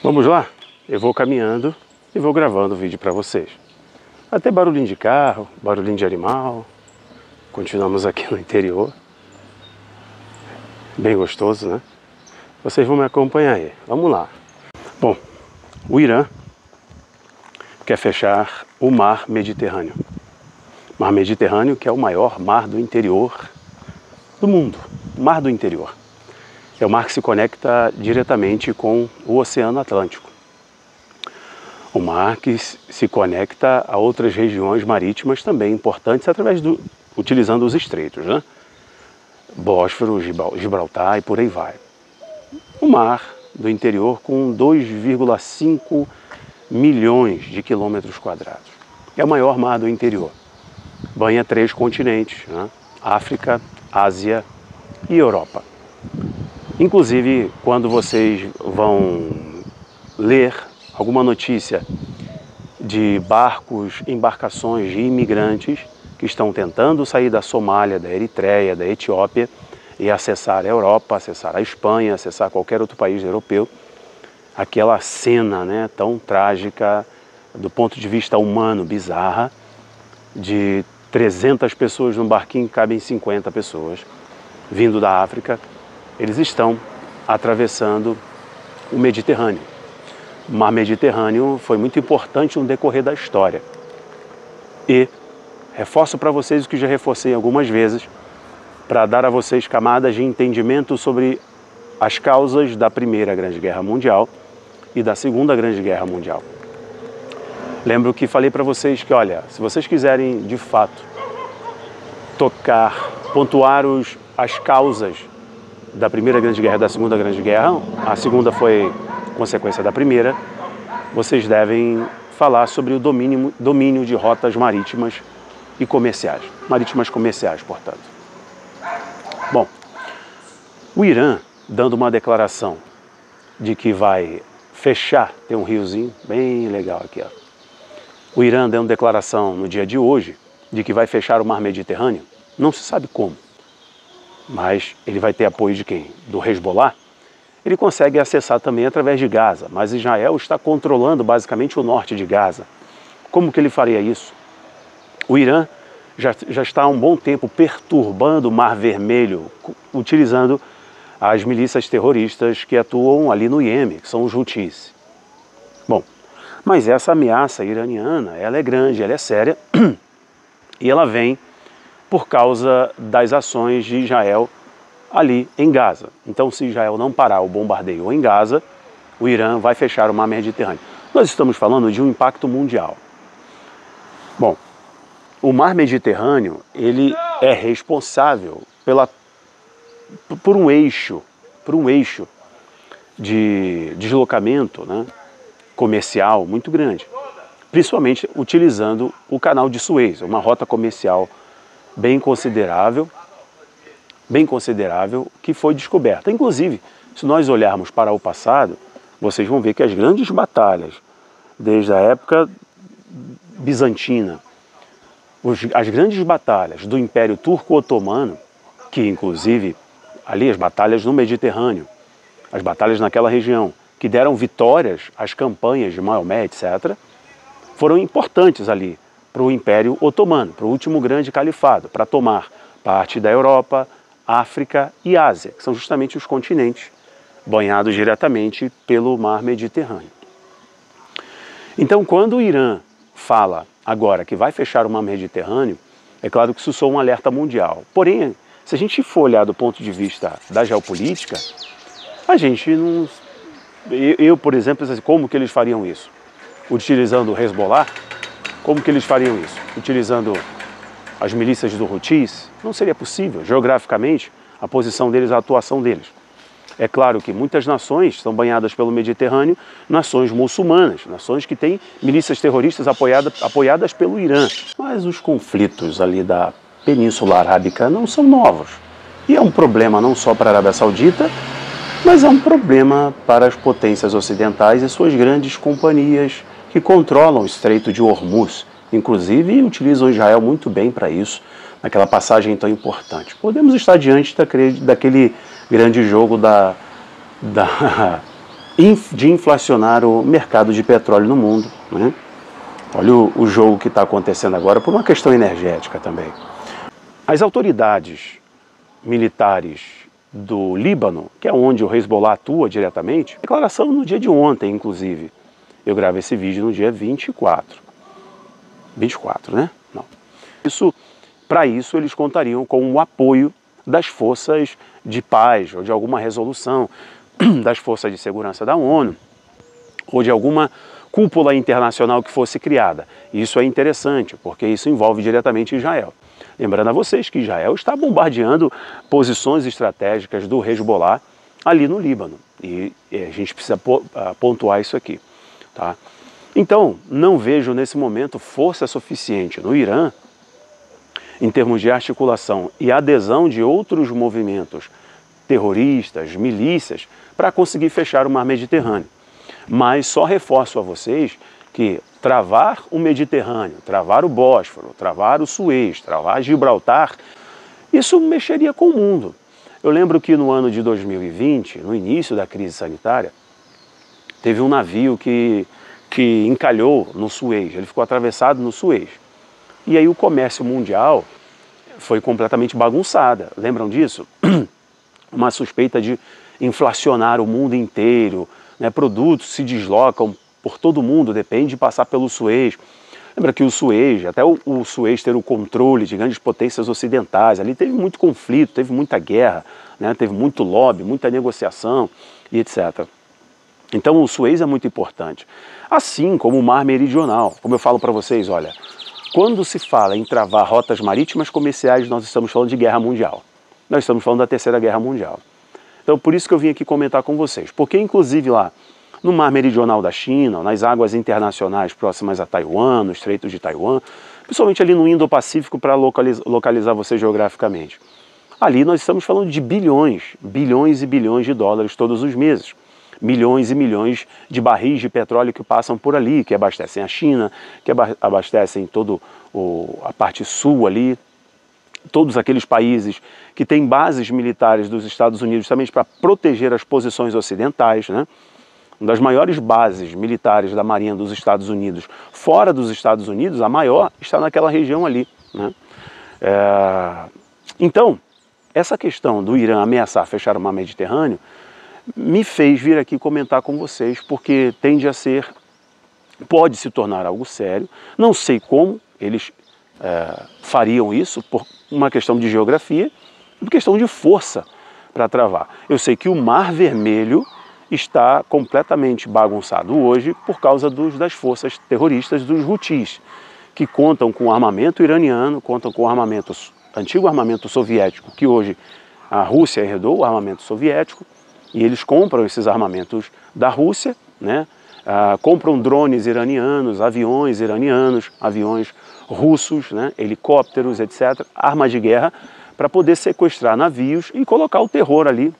Vamos lá? Eu vou caminhando e vou gravando o vídeo para vocês. Até barulhinho de carro, barulhinho de animal. Continuamos aqui no interior. Bem gostoso, né? Vocês vão me acompanhar aí. Vamos lá. Bom, o Irã quer fechar o mar Mediterrâneo. Mar Mediterrâneo, que é o maior mar do interior do mundo. Mar do interior. É o mar que se conecta diretamente com o Oceano Atlântico. O mar que se conecta a outras regiões marítimas também importantes utilizando os estreitos, né? Bósforo, Gibraltar e por aí vai. O mar do interior com 2,5 milhões de quilômetros quadrados. É o maior mar do interior. Banha 3 continentes, né? África, Ásia e Europa. Inclusive, quando vocês vão ler alguma notícia de barcos, embarcações de imigrantes que estão tentando sair da Somália, da Eritreia, da Etiópia e acessar a Europa, acessar a Espanha, acessar qualquer outro país europeu, aquela cena, né, tão trágica do ponto de vista humano, bizarra, de 300 pessoas num barquinho que cabem 50 pessoas, vindo da África. Eles estão atravessando o Mediterrâneo. O mar Mediterrâneo foi muito importante no decorrer da história. E reforço para vocês o que já reforcei algumas vezes, para dar a vocês camadas de entendimento sobre as causas da Primeira Grande Guerra Mundial e da Segunda Grande Guerra Mundial. Lembro que falei para vocês que, olha, se vocês quiserem de fato pontuar as causas da Primeira Grande Guerra e da Segunda Grande Guerra, a segunda foi consequência da primeira, vocês devem falar sobre o domínio de rotas marítimas e comerciais. Marítimas comerciais, portanto. Bom, o Irã, dando uma declaração de que vai fechar, tem um riozinho bem legal aqui, ó. O Irã dando declaração no dia de hoje de que vai fechar o mar Mediterrâneo, não se sabe como. Mas ele vai ter apoio de quem? Do Hezbollah. Ele consegue acessar também através de Gaza, mas Israel está controlando basicamente o norte de Gaza. Como que ele faria isso? O Irã já está há um bom tempo perturbando o Mar Vermelho, utilizando as milícias terroristas que atuam ali no Iêmen, que são os Houthis. Bom, mas essa ameaça iraniana, ela é grande, ela é séria, e ela vem por causa das ações de Israel ali em Gaza. Então, se Israel não parar o bombardeio em Gaza, o Irã vai fechar o mar Mediterrâneo. Nós estamos falando de um impacto mundial. Bom, o mar Mediterrâneo, ele é responsável por um eixo de deslocamento, né, comercial muito grande, principalmente utilizando o canal de Suez, uma rota comercial bem considerável que foi descoberta. Inclusive, se nós olharmos para o passado, vocês vão ver que as grandes batalhas, desde a época bizantina, as grandes batalhas do Império Turco-Otomano, que inclusive ali as batalhas no Mediterrâneo, as batalhas naquela região, que deram vitórias às campanhas de Maomé, etc., foram importantes ali para o Império Otomano, para o último grande califado, para tomar parte da Europa, África e Ásia, que são justamente os continentes banhados diretamente pelo mar Mediterrâneo. Então, quando o Irã fala agora que vai fechar o mar Mediterrâneo, é claro que isso soa um alerta mundial. Porém, se a gente for olhar do ponto de vista da geopolítica, a gente não... Eu, por exemplo, como que eles fariam isso? Utilizando o Hezbollah? Como que eles fariam isso? Utilizando as milícias do Houthis? Não seria possível, geograficamente, a posição deles, a atuação deles. É claro que muitas nações são banhadas pelo Mediterrâneo, nações muçulmanas, nações que têm milícias terroristas apoiadas pelo Irã. Mas os conflitos ali da Península Arábica não são novos. E é um problema não só para a Arábia Saudita, mas é um problema para as potências ocidentais e suas grandes companhias que controlam o Estreito de Hormuz, inclusive utilizam Israel muito bem para isso, naquela passagem tão importante. Podemos estar diante daquele grande jogo da de inflacionar o mercado de petróleo no mundo, né? Olha o jogo que está acontecendo agora por uma questão energética também. As autoridades militares do Líbano, que é onde o Hezbollah atua diretamente, declaração no dia de ontem, inclusive. Eu gravei esse vídeo no dia 24. 24, né? Não. Para isso, eles contariam com o apoio das forças de paz, ou de alguma resolução das forças de segurança da ONU, ou de alguma cúpula internacional que fosse criada. Isso é interessante, porque isso envolve diretamente Israel. Lembrando a vocês que Israel está bombardeando posições estratégicas do Hezbollah ali no Líbano. E a gente precisa pontuar isso aqui. Tá? Então, não vejo nesse momento força suficiente no Irã, em termos de articulação e adesão de outros movimentos terroristas, milícias, para conseguir fechar o mar Mediterrâneo. Mas só reforço a vocês que travar o Mediterrâneo, travar o Bósforo, travar o Suez, travar Gibraltar, isso mexeria com o mundo. Eu lembro que no ano de 2020, no início da crise sanitária, teve um navio que encalhou no Suez, ele ficou atravessado no Suez. E aí o comércio mundial foi completamente bagunçado. Lembram disso? Uma suspeita de inflacionar o mundo inteiro, né? Produtos se deslocam por todo o mundo, depende de passar pelo Suez. Lembra que o Suez, até o Suez ter o controle de grandes potências ocidentais, ali teve muito conflito, teve muita guerra, né? Teve muito lobby, muita negociação e etc. Então o Suez é muito importante. Assim como o Mar Meridional. Como eu falo para vocês, olha, quando se fala em travar rotas marítimas comerciais, nós estamos falando de guerra mundial. Nós estamos falando da Terceira Guerra Mundial. Então por isso que eu vim aqui comentar com vocês. Porque inclusive lá no Mar Meridional da China, nas águas internacionais próximas a Taiwan, no Estreito de Taiwan, principalmente ali no Indo-Pacífico para localizar você geograficamente. Ali nós estamos falando de bilhões e bilhões de dólares todos os meses. Milhões e milhões de barris de petróleo que passam por ali, que abastecem a China, que abastecem toda a parte sul ali, todos aqueles países que têm bases militares dos Estados Unidos também para proteger as posições ocidentais, né? Uma das maiores bases militares da Marinha dos Estados Unidos, fora dos Estados Unidos, a maior está naquela região ali, né? Então, essa questão do Irã ameaçar fechar o mar Mediterrâneo me fez vir aqui comentar com vocês, porque pode se tornar algo sério. Não sei como eles fariam isso, por uma questão de geografia, por questão de força para travar. Eu sei que o Mar Vermelho está completamente bagunçado hoje por causa das forças terroristas dos Houthis, que contam com armamento iraniano, contam com antigo armamento soviético, que hoje a Rússia herdou, o armamento soviético, e eles compram esses armamentos da Rússia, né? Compram drones iranianos, aviões russos, né? Helicópteros, etc., armas de guerra, para poder sequestrar navios e colocar o terror ali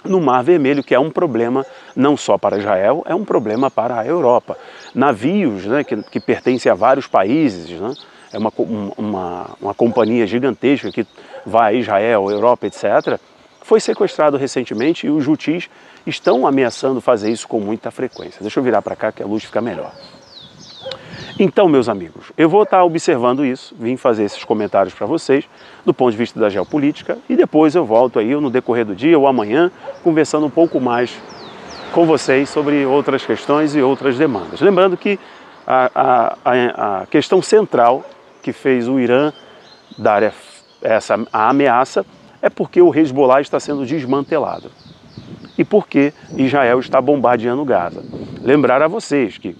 no Mar Vermelho, que é um problema não só para Israel, é um problema para a Europa. Navios, né, que pertencem a vários países, né? É uma companhia gigantesca que vai a Israel, Europa, etc., foi sequestrado recentemente e os Houthis estão ameaçando fazer isso com muita frequência. Deixa eu virar para cá que a luz fica melhor. Então, meus amigos, eu vou estar observando isso, vim fazer esses comentários para vocês, do ponto de vista da geopolítica, e depois eu volto aí no decorrer do dia ou amanhã, conversando um pouco mais com vocês sobre outras questões e outras demandas. Lembrando que a questão central que fez o Irã dar a ameaça é porque o Hezbollah está sendo desmantelado e porque Israel está bombardeando Gaza. Lembrar a vocês que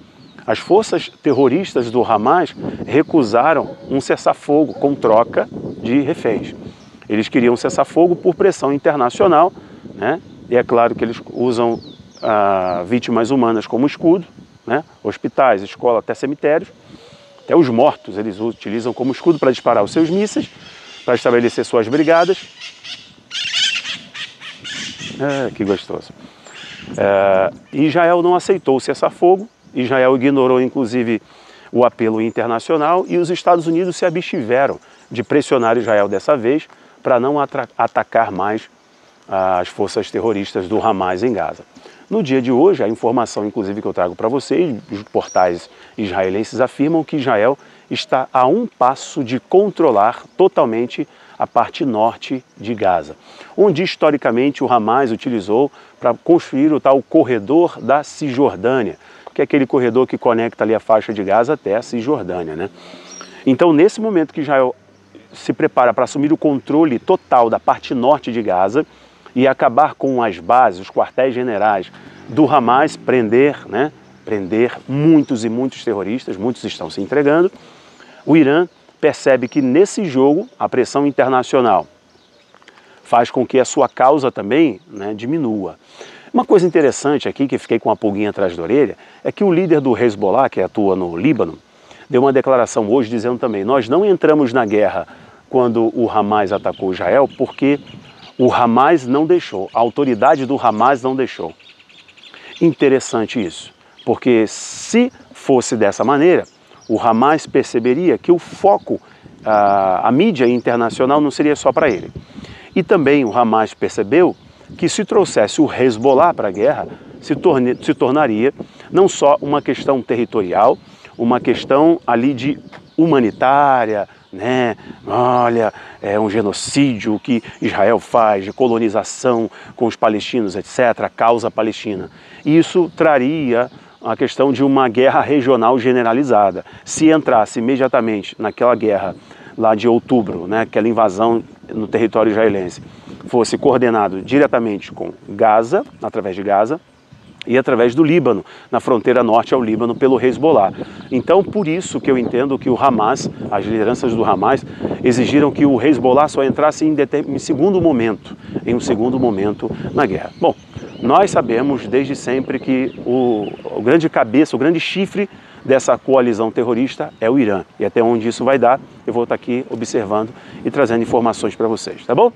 as forças terroristas do Hamas recusaram um cessar-fogo com troca de reféns. Eles queriam um cessar-fogo por pressão internacional, né? E é claro que eles usam vítimas humanas como escudo, né? Hospitais, escolas, até cemitérios. Até os mortos eles utilizam como escudo para disparar os seus mísseis, para estabelecer suas brigadas. Que gostoso. Israel não aceitou o cessar-fogo, Israel ignorou inclusive o apelo internacional e os Estados Unidos se abstiveram de pressionar Israel dessa vez para não atacar mais as forças terroristas do Hamas em Gaza. No dia de hoje, a informação inclusive que eu trago para vocês, os portais israelenses afirmam que Israel está a um passo de controlar totalmente a parte norte de Gaza, onde historicamente o Hamas utilizou para construir o tal corredor da Cisjordânia, que é aquele corredor que conecta ali a faixa de Gaza até a Cisjordânia, né? Então, nesse momento que Israel se prepara para assumir o controle total da parte norte de Gaza e acabar com as bases, os quartéis generais do Hamas, prender muitos e muitos terroristas, muitos estão se entregando, o Irã percebe que nesse jogo a pressão internacional faz com que a sua causa também, né, diminua. Uma coisa interessante aqui, que fiquei com uma pulguinha atrás da orelha, é que o líder do Hezbollah, que atua no Líbano, deu uma declaração hoje dizendo também: nós não entramos na guerra quando o Hamas atacou Israel porque o Hamas não deixou, a autoridade do Hamas não deixou. Interessante isso, porque se fosse dessa maneira, o Hamas perceberia que o foco, a mídia internacional não seria só para ele. E também o Hamas percebeu que se trouxesse o Hezbollah para a guerra, se tornaria não só uma questão territorial, uma questão ali de humanitária, né? Olha, é um genocídio que Israel faz, de colonização com os palestinos, etc., a causa palestina. Isso traria a questão de uma guerra regional generalizada. Se entrasse imediatamente naquela guerra lá de outubro, né, aquela invasão no território israelense, fosse coordenado diretamente com Gaza, através de Gaza, e através do Líbano, na fronteira norte ao Líbano, pelo Hezbollah. Então, por isso que eu entendo que o Hamas, as lideranças do Hamas, exigiram que o Hezbollah só entrasse em um segundo momento na guerra. Bom, nós sabemos desde sempre que o grande cabeça, o grande chifre dessa coalizão terrorista é o Irã. E até onde isso vai dar, eu vou estar aqui observando e trazendo informações para vocês, tá bom?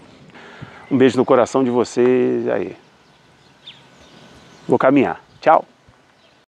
Um beijo no coração de vocês aí. Vou caminhar. Tchau!